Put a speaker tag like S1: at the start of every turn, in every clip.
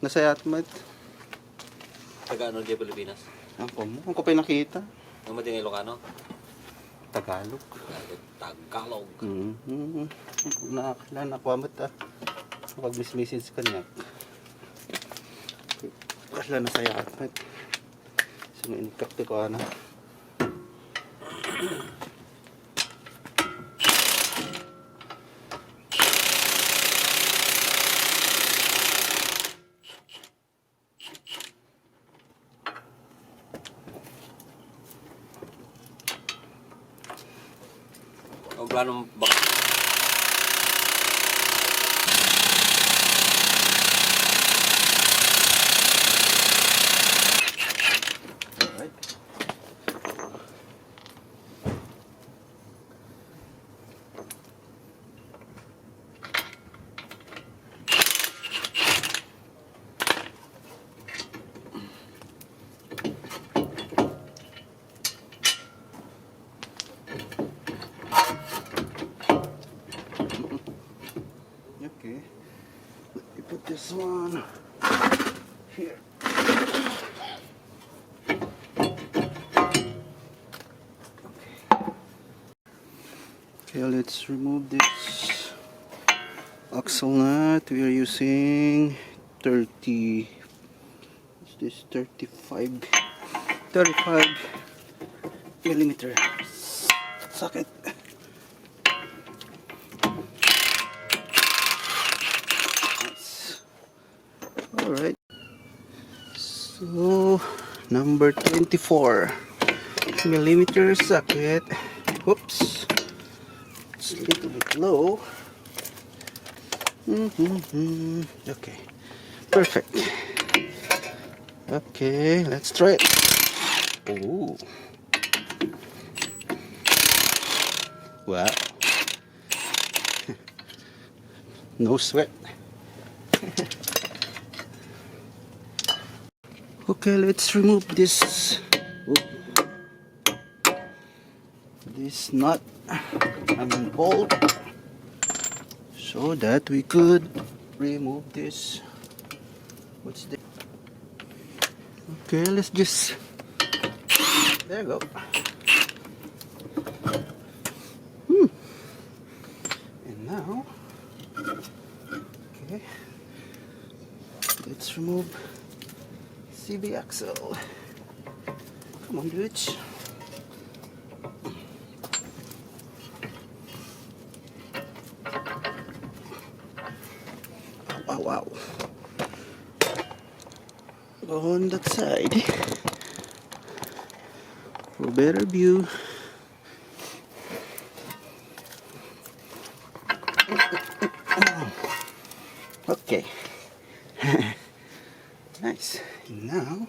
S1: Nasa Yatmat.
S2: Taga-ano di Pilipinas?
S1: Ang ko pa nakita.
S2: Ang mating Ilocano?
S1: Tagalog.
S2: Tagalog.
S1: Nakakala na ko amat pag message ka niya. Kasla na sa Yatmat. So inikakti ko ana.
S2: Ang plano baka
S1: Okay. Let me put this one here. Okay, let's remove this axle nut. We are using 30. Is this 35 millimeter socket. Nice. All right. So number 24 millimeter socket. Oops. It's a little bit low. Okay, perfect. Okay, let's try it. Ooh. Wow. No sweat. Okay, let's remove this. This nut and bolt so that we could remove this. What's this? Okay, let's just, there you go. And now, okay, let's remove CV axle. Come on, dude. Wow. Go on that side for better view. Okay. Nice. Now,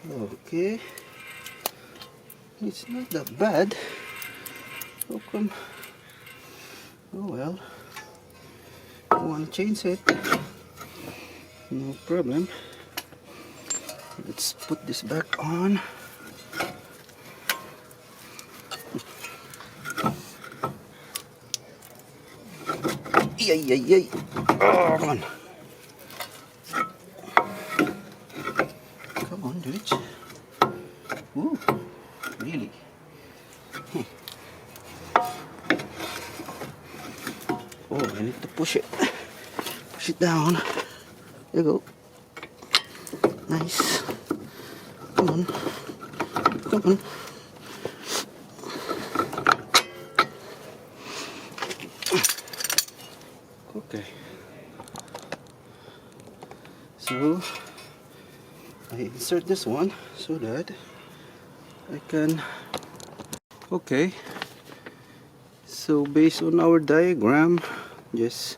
S1: okay, it's not that bad. How come? Oh well. I want to change it. No problem. Let's put this back on. Yay. Oh, come on. Come on, dude. Ooh, really? Oh, I need to push it. Push it down. There you go. Nice. Come on. Okay. So I insert this one so that I can. Okay. So based on our diagram, yes,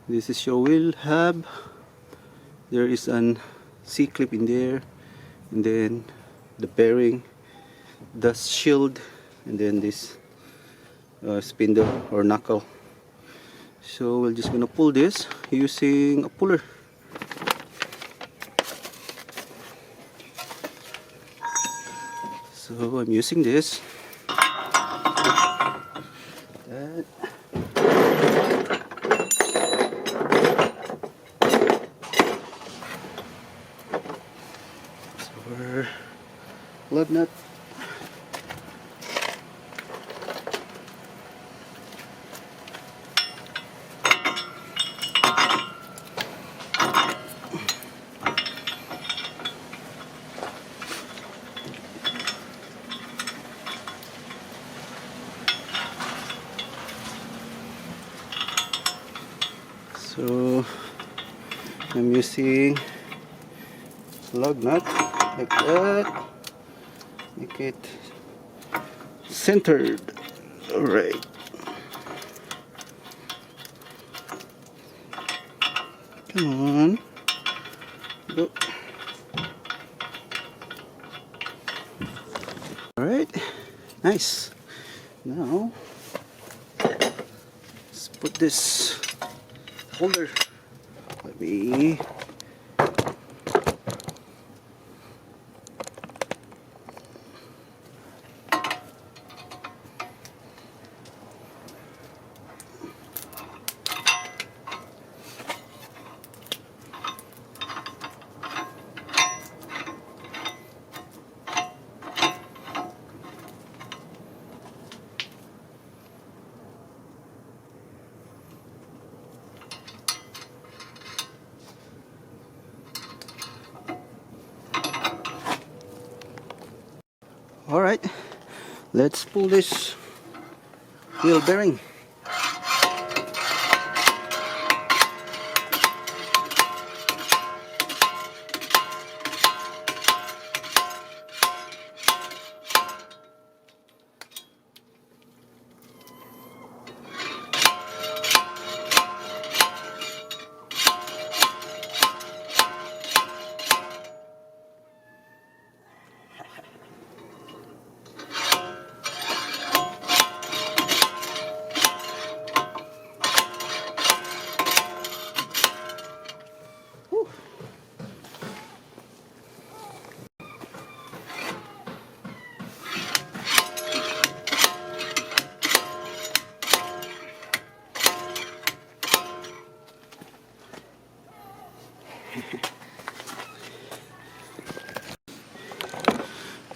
S1: this is your wheel hub. There is an C-clip in there, and then the bearing, dust shield, and then this spindle or knuckle. So we're just gonna pull this using a puller. So I'm using this. lug nut. So I'm using lug nut like that, make it centered. All right, come on, go. All right, nice. Now let's put this holder. Let me all right, let's pull this wheel bearing.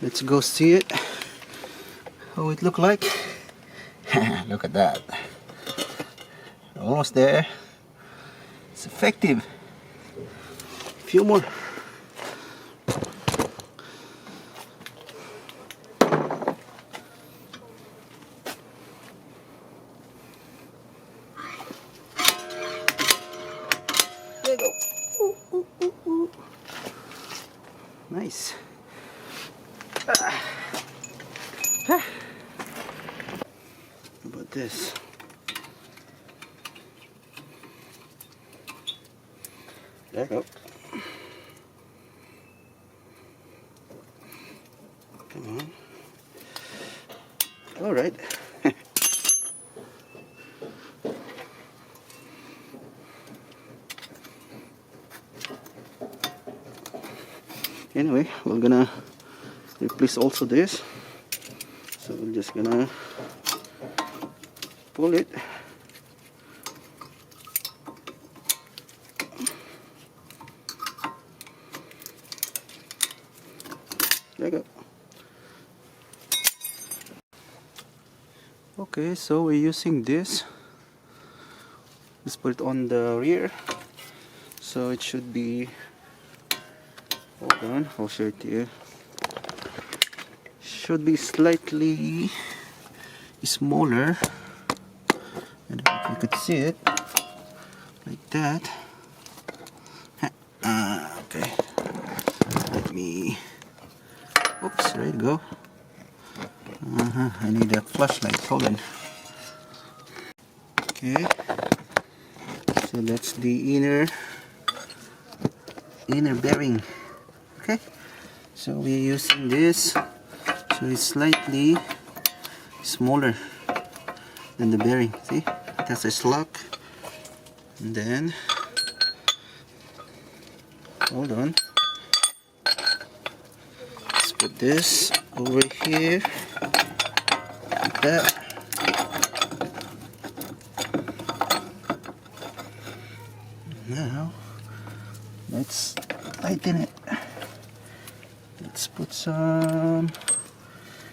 S1: Let's go see it, how it look like. Look at that, almost there. It's effective. Few more. There you go. Ooh, ooh, ooh, ooh. Nice. How about this? There you go. Come on. All right. Anyway, we're gonna replace also this. So we're just gonna pull it. There you go. Okay, so we're using this. Let's put it on the rear. So it should be, hold on, I'll show it to you. Should be slightly smaller. I don't know if you could see it. Like that. Okay. Let me, oops, there you go. I need a flashlight, hold on. Okay. So that's the inner bearing. Okay. So we're using this. So it's slightly smaller than the bearing. See? It has a slot. And then, hold on. Let's put this over here. Like that. Now, let's tighten it. Let's put some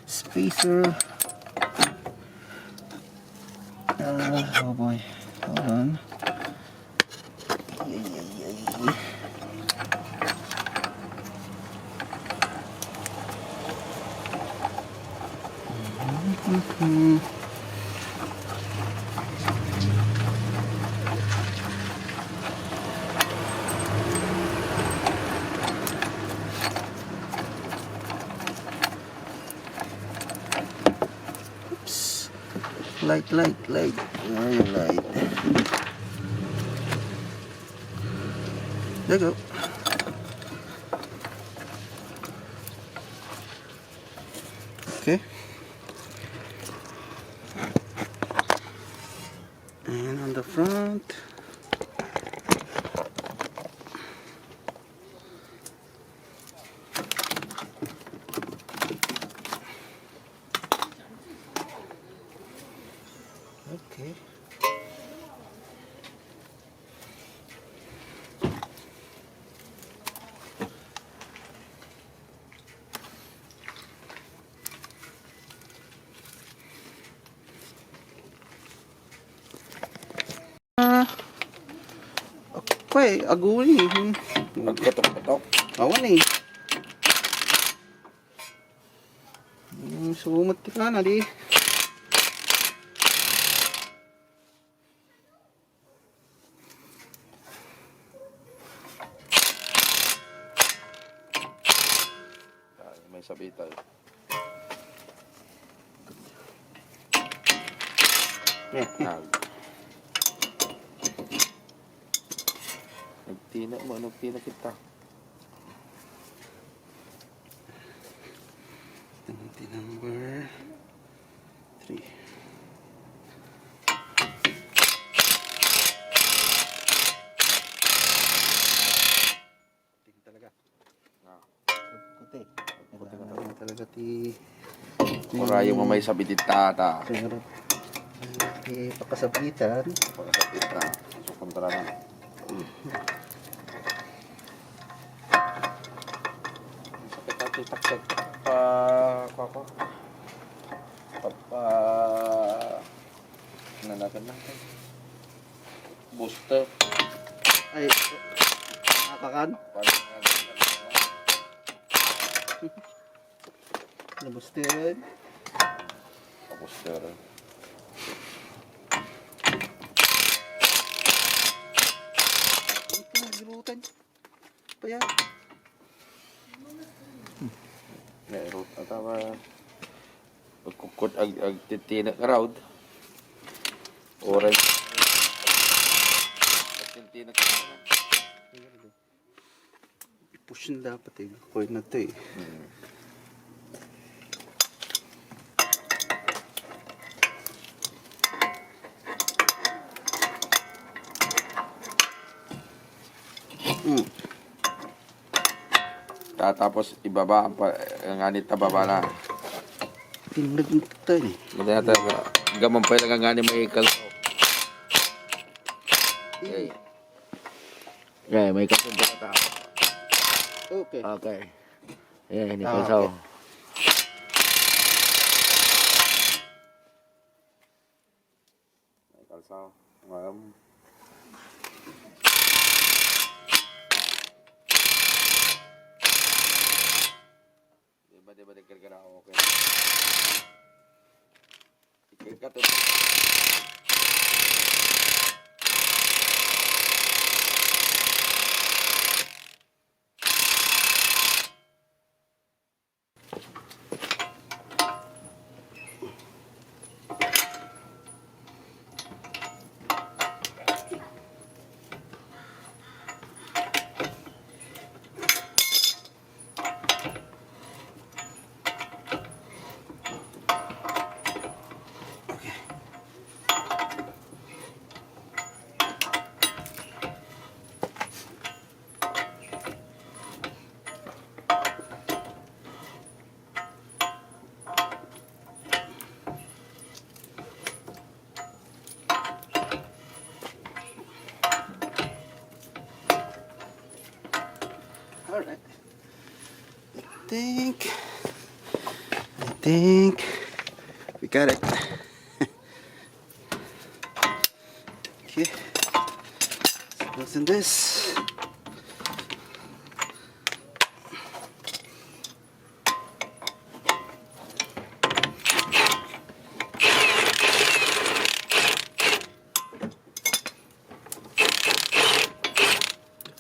S1: spacer. Oh boy, hold on. Ay, ay, ay, ay. Oops. Light. Very light. There you go. Okay. And on the front. Okay. Okay, aguni.
S2: Magkatok-katok.
S1: Awan eh. Sumut ka na di.
S3: May sabitan. Nagtina kita.
S1: Number 3. Puting talaga. Puti. Kailangan talaga
S3: Ora yung may sabitit tata.
S1: Pero pakasabitan.
S3: Pagkasabit na. So, kontra na. Sakit natin taksak natin. Booster.
S1: Ay, nakakan? Nabusted.
S3: Booster.
S1: Ito, gilutan. Pa yan.
S3: Meron. Atawa. Pagkukot ag titina crowd. Orange. Titina crowd.
S1: Push na dapat eh. Point na ito eh.
S3: Tapos ibaba ang anit na baba na.
S1: Tinlag mo ito eh.
S3: Mada yata gamang pa lang ang anit may kalso. Okay. Okay, may kalso pa ta.
S1: Okay.
S3: Okay. Ayan, may
S1: Ah,
S3: kalso.
S1: okay.
S3: May kalso. Diba nagkargara ako, okay. Ikirkat ito.
S1: Alright. think we got it. Okay, what's in this?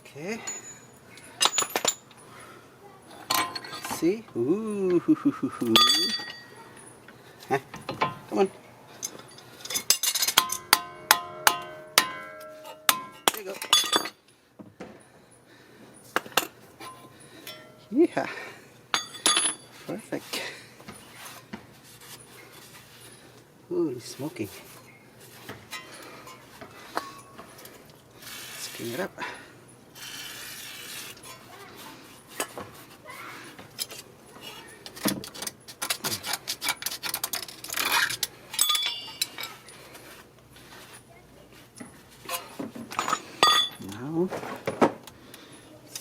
S1: Okay. See? Ooh. Huh? Come on. There you go. Yeah. Perfect. Ooh, it's smoking. Let's clean it up. Now,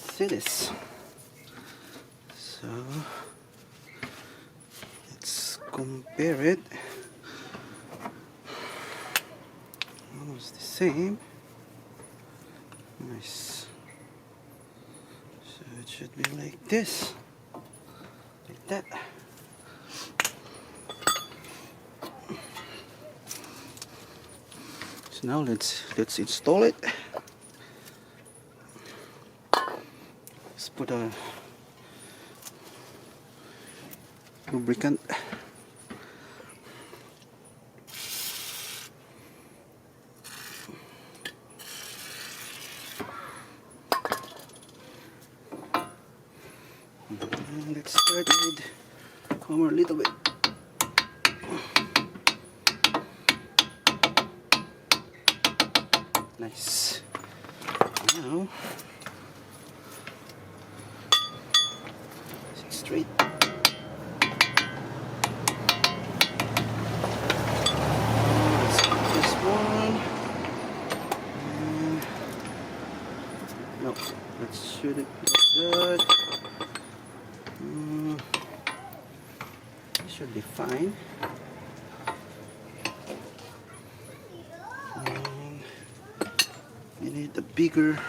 S1: see this. So, let's compare it. Almost the same. Nice. So it should be like this. Like that. So now let's install it. Let's put a lubricant. And let's start with hammer a little bit. Nice. Now sit straight. Let's put this one. No, let's shoot it like that. It should be fine. You need a bigger.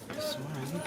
S1: This one.